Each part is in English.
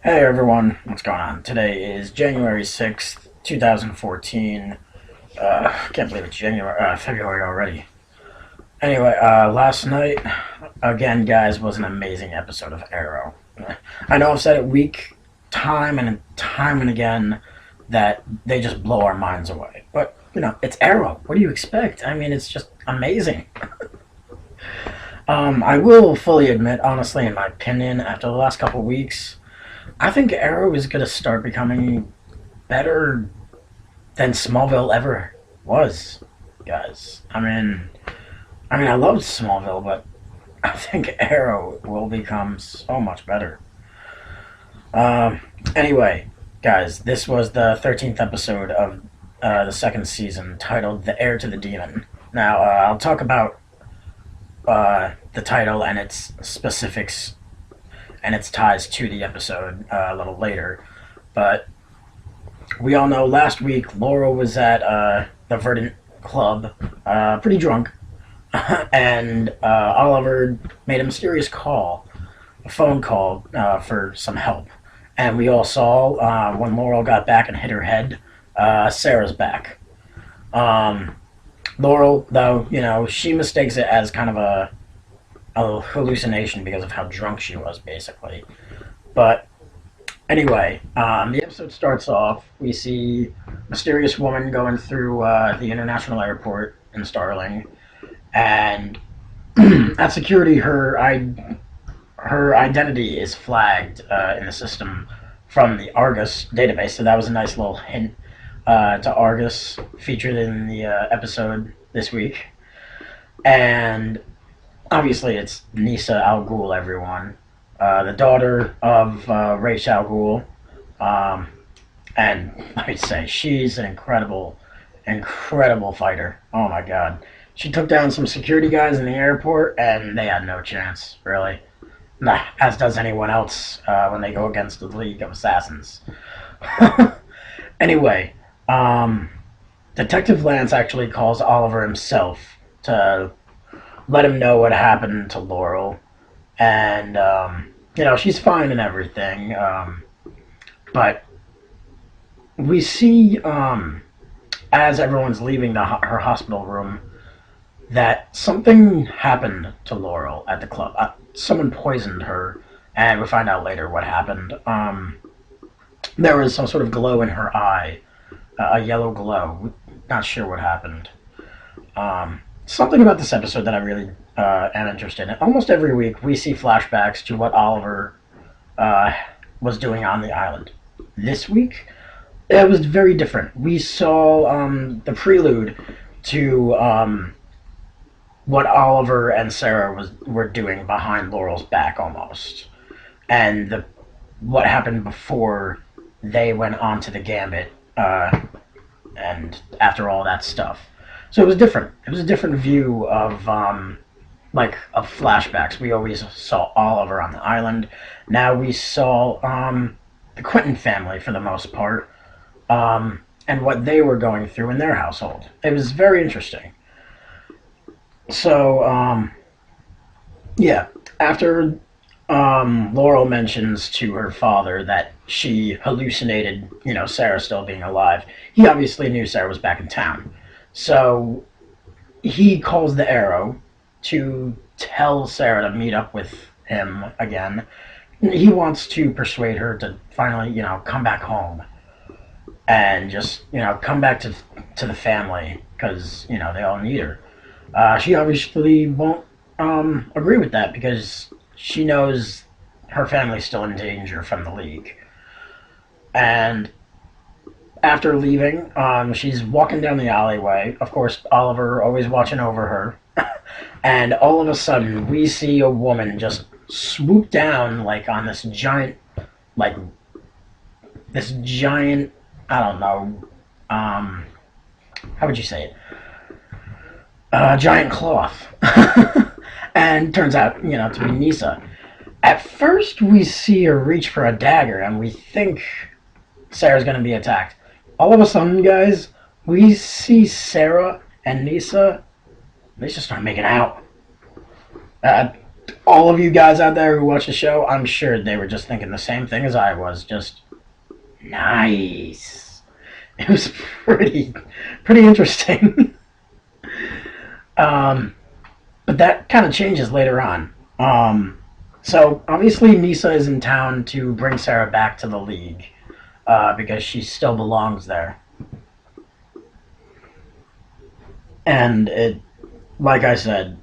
Hey everyone, what's going on? Today is January 6th, 2014. Can't believe it's February already. Anyway, last night, again, guys, was an amazing episode of Arrow. I know I've said it time and again that they just blow our minds away. But, it's Arrow. What do you expect? I mean, it's just amazing. I will fully admit, honestly, in my opinion, after the last couple weeks, I think Arrow is going to start becoming better than Smallville ever was, guys. I loved Smallville, but I think Arrow will become so much better. Um, anyway, guys, this was the 13th episode of the second season, titled "The Heir to the Demon." Now, I'll talk about the title and its specifics and its ties to the episode a little later, but we all know last week Laurel was at the Verdant Club, pretty drunk, and Oliver made a mysterious call, a phone call for some help. And we all saw when Laurel got back and hit her head, Sarah's back. Um, Laurel, though, she mistakes it as kind of a hallucination because of how drunk she was, basically. But anyway, the episode starts off. We see a mysterious woman going through the international airport in Starling, and at security, her identity is flagged in the system from the Argus database. So that was a nice little hint to Argus featured in the episode this week. And obviously, it's Nisa Al-Ghul, everyone. The daughter of Ra's Al-Ghul. Um, and let me say, she's an incredible fighter. Oh my god. She took down some security guys in the airport, and they had no chance, really. Nah, as does anyone else when they go against the League of Assassins. Anyway, um, Detective Lance actually calls Oliver himself to let him know what happened to Laurel. And, she's fine and everything. But we see, as everyone's leaving her hospital room, that something happened to Laurel at the club. Someone poisoned her, and we find out later what happened. There was some sort of glow in her eye, a yellow glow. Not sure what happened. Something about this episode that I really am interested in. Almost every week, we see flashbacks to what Oliver uh, was doing on the island. This week, it was very different. We saw the prelude to what Oliver and Sarah were doing behind Laurel's back, almost, and what happened before they went on to the Gambit, and after all that stuff. So it was different. It was a different view of flashbacks. We always saw Oliver on the island. Now we saw the Quentin family for the most part, and what they were going through in their household. It was very interesting. So yeah, after Laurel mentions to her father that she hallucinated, Sarah still being alive, he obviously knew Sarah was back in town. So he calls the Arrow to tell Sarah to meet up with him again. He wants to persuade her to finally, come back home and just, come back to the family because, they all need her. She obviously won't agree with that because she knows her family's still in danger from the League. And after leaving, she's walking down the alleyway. Of course, Oliver always watching over her. And all of a sudden, we see a woman just swoop down, like, on like, this giant, I don't know, how would you say it? Giant cloth. And turns out, to be Nisa. At first, we see her reach for a dagger, and we think Sarah's going to be attacked. All of a sudden, guys, we see Sarah and Nisa, they just start making out. Uh, All of you guys out there who watch the show, I'm sure they were just thinking the same thing as I was. Just nice. It was pretty interesting. um, but that kind of changes later on. So obviously Nisa is in town to bring Sarah back to the league because she still belongs there. And it, like I said,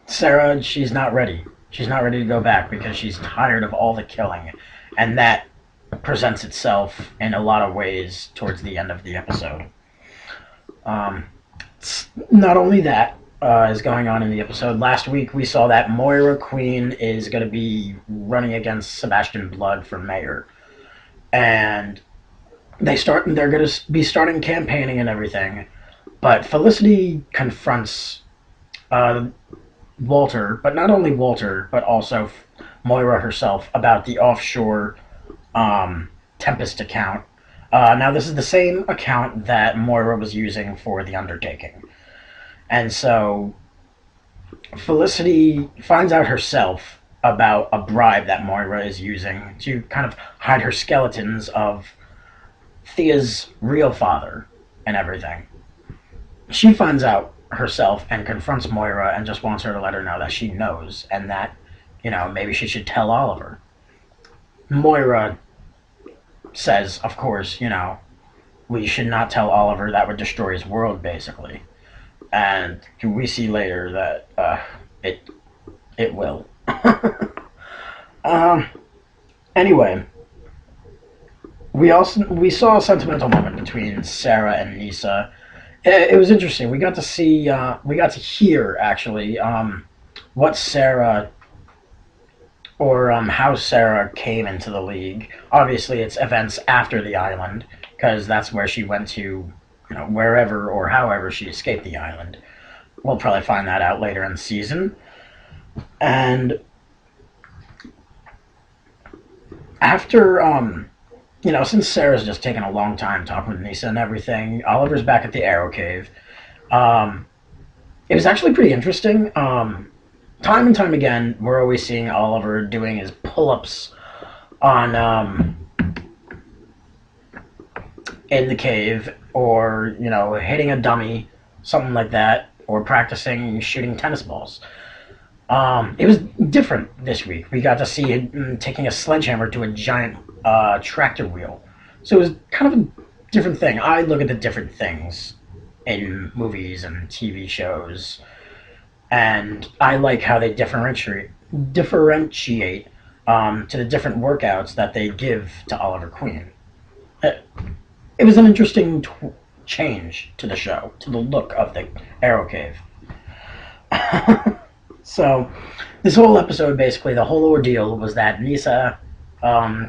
Sarah, she's not ready. She's not ready to go back because she's tired of all the killing, and that presents itself in a lot of ways towards the end of the episode. Um, Not only that is going on in the episode. Last week we saw that Moira Queen is going to be running against Sebastian Blood for mayor, and they're going to be starting campaigning and everything. But Felicity confronts uh, Walter, but not only Walter, but also Moira herself about the offshore Tempest account. Now, this is the same account that Moira was using for the undertaking. And so Felicity finds out herself about a bribe that Moira is using to kind of hide her skeletons of Thea's real father and everything. She finds out herself and confronts Moira and just wants her to let her know that she knows and that, maybe she should tell Oliver. Moira says, of course, we should not tell Oliver, that would destroy his world, basically. And we see later that it will. um, anyway, we saw a sentimental moment between Sarah and Nisa. It was interesting. We got to hear actually what Sarah or how Sarah came into the league. Obviously, it's events after the island because that's where she went to, wherever or however she escaped the island. We'll probably find that out later in the season. And after, since Sarah's just taken a long time talking with Nisa and everything, Oliver's back at the Arrow Cave. It was actually pretty interesting. Time and time again, we're always seeing Oliver doing his pull-ups on in the cave, or hitting a dummy, something like that, or practicing shooting tennis balls. It was different this week. We got to see him taking a sledgehammer to a giant tractor wheel. So it was kind of a different thing. I look at the different things in movies and TV shows, and I like how they differentiate to the different workouts that they give to Oliver Queen. It was an interesting change to the show, to the look of the Arrow Cave. So, this whole episode, basically, the whole ordeal was that Nisa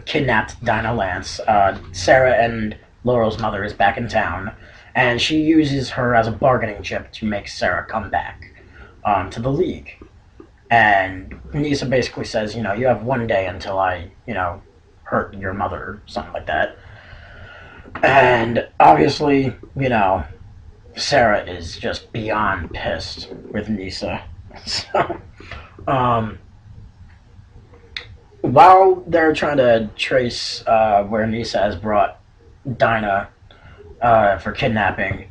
kidnapped Dinah Lance. Sarah and Laurel's mother is back in town, and she uses her as a bargaining chip to make Sarah come back to the league. And Nisa basically says, you have one day until I, hurt your mother, or something like that. And obviously, Sarah is just beyond pissed with Nisa. So, while they're trying to trace where Nisa has brought Dinah for kidnapping,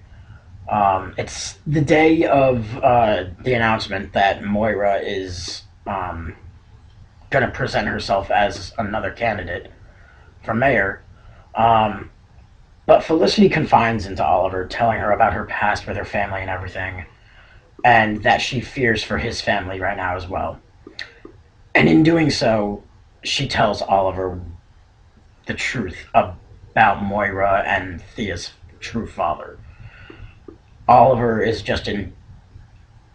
it's the day of the announcement that Moira is going to present herself as another candidate for mayor. But Felicity confides into Oliver, telling her about her past with her family and everything, and that she fears for his family right now as well. And in doing so, she tells Oliver the truth about Moira and Thea's true father. Oliver is just in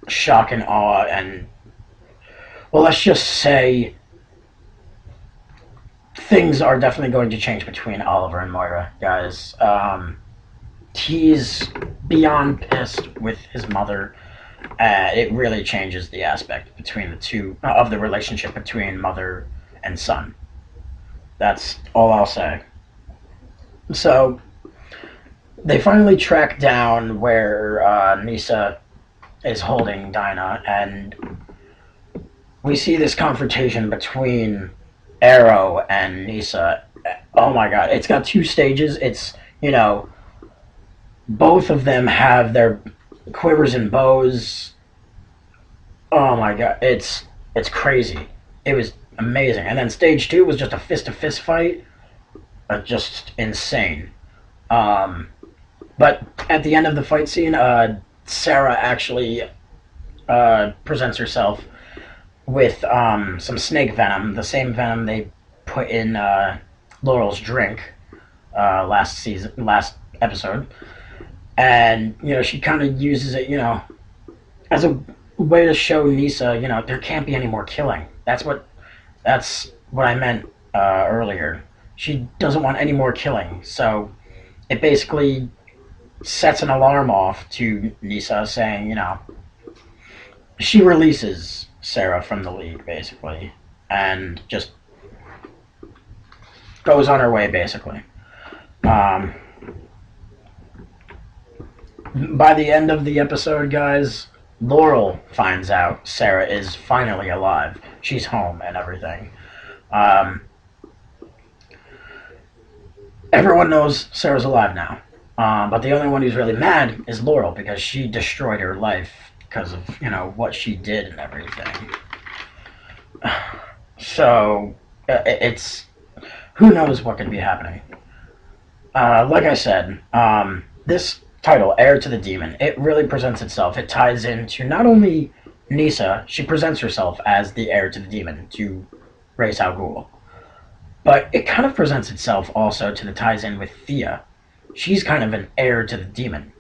shock and awe, and, well, let's just say things are definitely going to change between Oliver and Moira, guys. He's beyond pissed with his mother. It really changes the aspect between the two, of the relationship between mother and son. That's all I'll say. So, they finally track down where Nisa is holding Dinah, and we see this confrontation between Arrow and Nisa. Oh my god, it's got two stages. It's, both of them have their quivers and bows. Oh my god, it's crazy. It was amazing. And then stage two was just a fist to fist fight, just insane. Um, but at the end of the fight scene, Sarah actually presents herself with some snake venom, the same venom they put in Laurel's drink last episode, and she kind of uses it, as a way to show Nisa, there can't be any more killing. That's what I meant earlier. She doesn't want any more killing, so it basically sets an alarm off to Nisa, saying, she releases Sarah from the league, basically, and just goes on her way, basically. Um, by the end of the episode, guys, Laurel finds out Sarah is finally alive. She's home and everything. Um, Everyone knows Sarah's alive now. But the only one who's really mad is Laurel, because she destroyed her life because of, what she did and everything. So, it's... Who knows what could be happening? Like I said, this title, Heir to the Demon, it really presents itself. It ties into not only Nisa, she presents herself as the heir to the demon, to raise Al-Ghul. But it kind of presents itself also to the ties in with Thea. She's kind of an heir to the demon.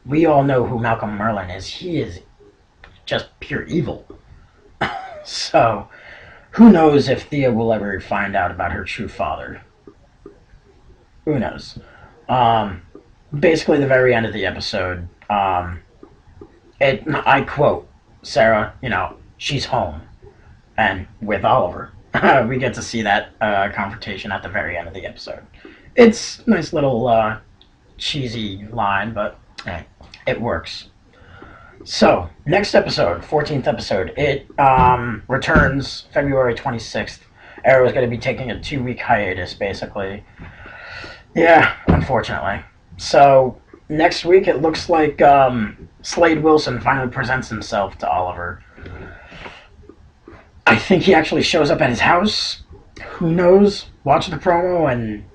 We all know who Malcolm Merlin is. He is just pure evil. So, who knows if Thea will ever find out about her true father? Who knows? Um, Basically, the very end of the episode, I quote, Sarah, she's home. And with Oliver, we get to see that confrontation at the very end of the episode. It's a nice little cheesy line, but it works. So, next episode, 14th episode, it returns February 26th. Arrow is going to be taking a 2-week hiatus, basically. Yeah, unfortunately. So, next week it looks like Slade Wilson finally presents himself to Oliver. I think he actually shows up at his house. Who knows? Watch the promo and,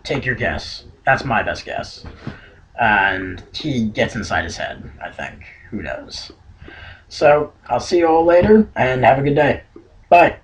take your guess. That's my best guess. And he gets inside his head, I think. Who knows? So, I'll see you all later, and have a good day. Bye.